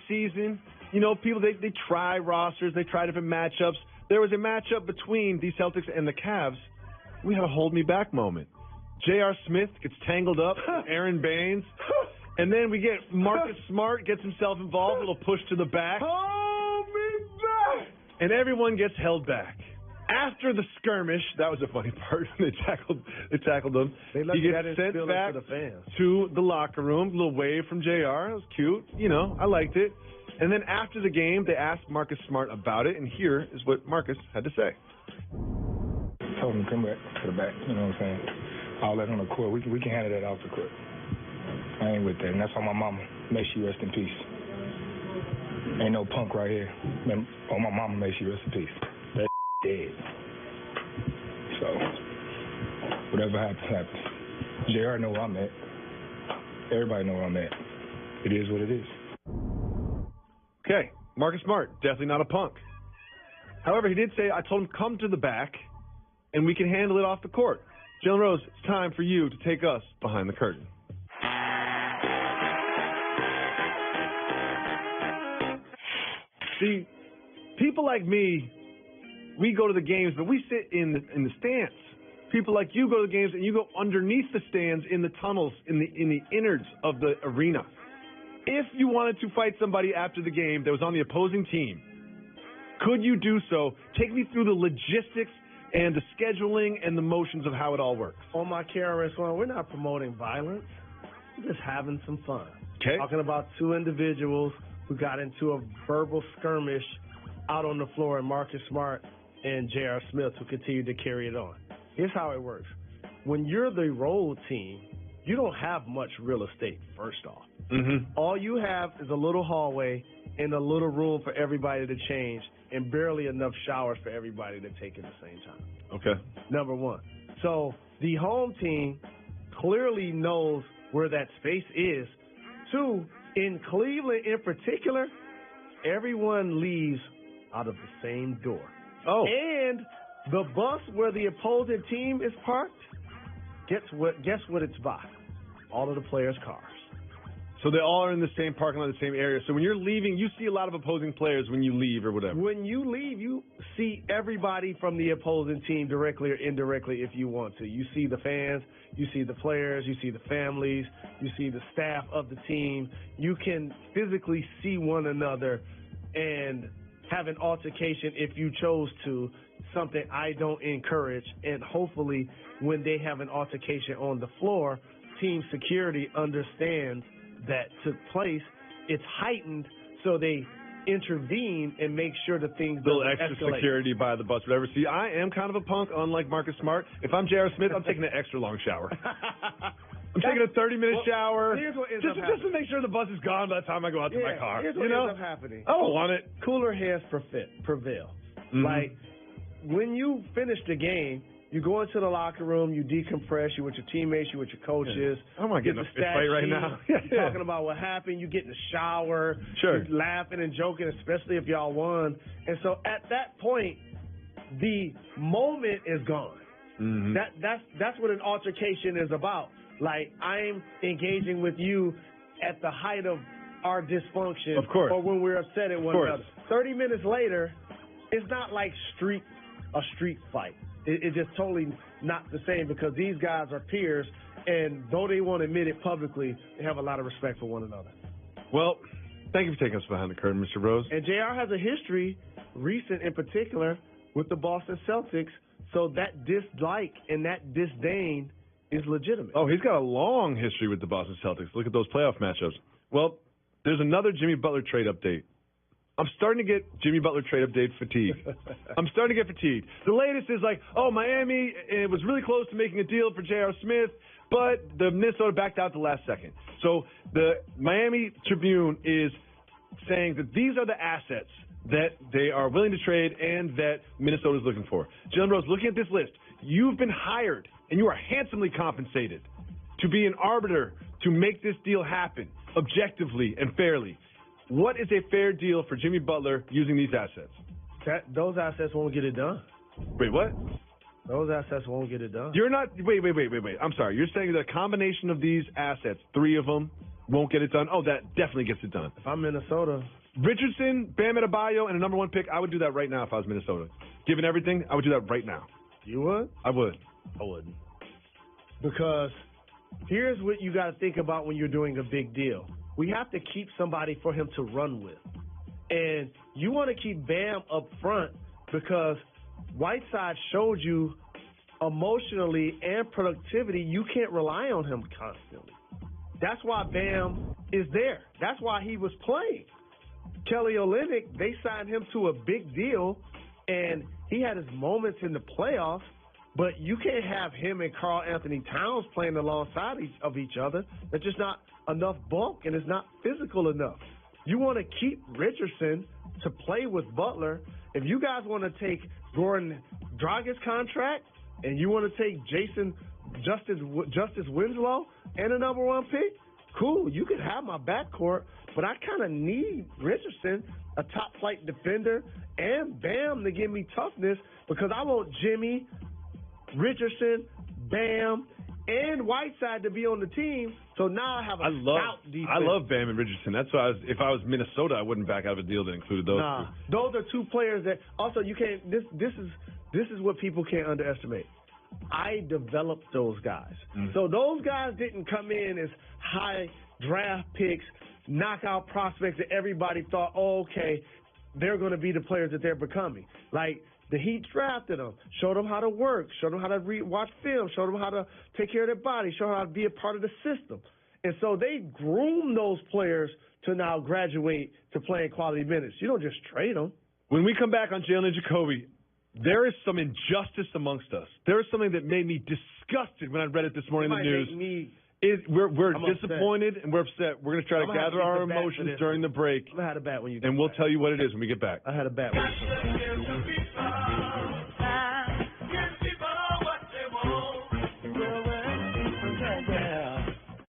season, you know, people, they try rosters, they try different matchups. There was a matchup between the Celtics and the Cavs. We had a hold me back moment. J.R. Smith gets tangled up with Aaron Baines. And then we get Marcus Smart gets himself involved, a little push to the back. Hold me back! And everyone gets held back. After the skirmish, that was a funny part. They tackled him. He gets sent back to the locker room. A little wave from JR. It was cute. You know, I liked it. And then after the game, they asked Marcus Smart about it, and here is what Marcus had to say. Told him to come back to the back. You know what I'm saying? All that on the court. We can handle that off the court. I ain't with that, and that's on my mama. May she rest in peace. Ain't no punk right here. On my mama, may she rest in peace. That dead. So, whatever happens, happens. JR know where I'm at. Everybody know where I'm at. It is what it is. Okay, Marcus Smart, definitely not a punk. However, he did say, I told him, come to the back, and we can handle it off the court. Jalen Rose, it's time for you to take us behind the curtain. See, people like me, we go to the games, but we sit in the stands. People like you go to the games, and you go underneath the stands in the tunnels, in the innards of the arena. If you wanted to fight somebody after the game that was on the opposing team, could you do so? Take me through the logistics and the scheduling and the motions of how it all works. On my KRS-One, we're not promoting violence. We're just having some fun. Okay. Talking about two individuals who got into a verbal skirmish out on the floor, and Marcus Smart and J.R. Smith, who continued to carry it on. Here's how it works. When you're the road team, you don't have much real estate, first off. Mm-hmm. All you have is a little hallway and a little room for everybody to change and barely enough showers for everybody to take at the same time. Okay. Number one. So the home team clearly knows where that space is. Two, in Cleveland in particular, everyone leaves out of the same door. Oh. And the bus where the opposing team is parked, guess what it's by? All of the players' cars. So they all are in the same parking lot, the same area. So when you're leaving, you see a lot of opposing players when you leave or whatever. When you leave, you see everybody from the opposing team directly or indirectly if you want to. You see the fans, you see the players, you see the families, you see the staff of the team. You can physically see one another and have an altercation if you chose to, something I don't encourage. And hopefully when they have an altercation on the floor, team security understands that took place. It's heightened, so they intervene and make sure that things don't escalate. Little extra security by the bus, whatever. See, I am kind of a punk, unlike Marcus Smart. If I'm J.R. Smith, I'm taking an extra long shower. I'm taking a 30-minute shower just to make sure the bus is gone by the time I go out to my car. Here's what ends up happening. I don't want it. Cooler heads prevail. Mm-hmm. Like, when you finish the game, you go into the locker room, you decompress, you with your teammates, you with your coaches. I don't want to get in a fist fight right now. You're talking about what happened, you get in the shower, sure, you're laughing and joking, especially if y'all won. And so at that point, the moment is gone. Mm-hmm. That's what an altercation is about. Like, I'm engaging with you at the height of our dysfunction, of course, or when we're upset at one another. 30 minutes later, it's not like a street fight. It's just totally not the same because these guys are peers, and though they won't admit it publicly, they have a lot of respect for one another. Well, thank you for taking us behind the curtain, Mr. Rose. And JR has a history, recent in particular, with the Boston Celtics, so that dislike and that disdain is legitimate. Oh, he's got a long history with the Boston Celtics. Look at those playoff matchups. Well, there's another Jimmy Butler trade update. I'm starting to get Jimmy Butler trade update fatigue. I'm starting to get fatigued. The latest is like, oh, Miami, it was really close to making a deal for J.R. Smith, but the Minnesota backed out the last second. So the Miami Tribune is saying that these are the assets that they are willing to trade and that Minnesota is looking for. Jalen Rose, looking at this list, you've been hired and you are handsomely compensated to be an arbiter to make this deal happen objectively and fairly. What is a fair deal for Jimmy Butler using these assets? Those assets won't get it done. Wait, what? Those assets won't get it done. You're not – wait. I'm sorry. You're saying that a combination of these assets, three of them, won't get it done. Oh, that definitely gets it done. If I'm Minnesota, Richardson, Bam Adebayo, and a number 1 pick, I would do that right now if I was Minnesota. Given everything, I would do that right now. you would? I would. I wouldn't. Because here's what you got to think about when you're doing a big deal. We have to keep somebody for him to run with. And you want to keep Bam up front because Whiteside showed you emotionally and productivity, you can't rely on him constantly. That's why Bam is there. That's why he was playing. Kelly Olynyk, they signed him to a big deal, and he had his moments in the playoffs, but you can't have him and Karl Anthony Towns playing alongside of each other. There's just not enough bulk, and it's not physical enough. You want to keep Richardson to play with Butler. If you guys want to take Goran Dragic's contract and you want to take Justice Winslow and a number 1 pick, cool. You can have my backcourt, but I kind of need Richardson, a top-flight defender, and Bam to give me toughness because I want Jimmy, Richardson, Bam, and Whiteside to be on the team. So now I have a stout defense. I love Bam and Richardson. That's why if I was Minnesota, I wouldn't back out of a deal that included those two. Those are 2 players that also you can't. This is what people can't underestimate. I developed those guys. So those guys didn't come in as high draft picks, knockout prospects that everybody thought, oh, okay, they're going to be the players that they're becoming. Like the Heat drafted them, showed them how to work, showed them how to watch film, showed them how to take care of their body, showed them how to be a part of the system. And so they groomed those players to now graduate to playing quality minutes. You don't just trade them. When we come back on Jalen and Jacoby, there is some injustice amongst us. There is something that made me disgusted when I read it this morning in the news. We're disappointed and we're upset. We're going to try to gather our emotions during the break. I had a bat when you. And we'll tell you what it is when we get back. I had a bat when you.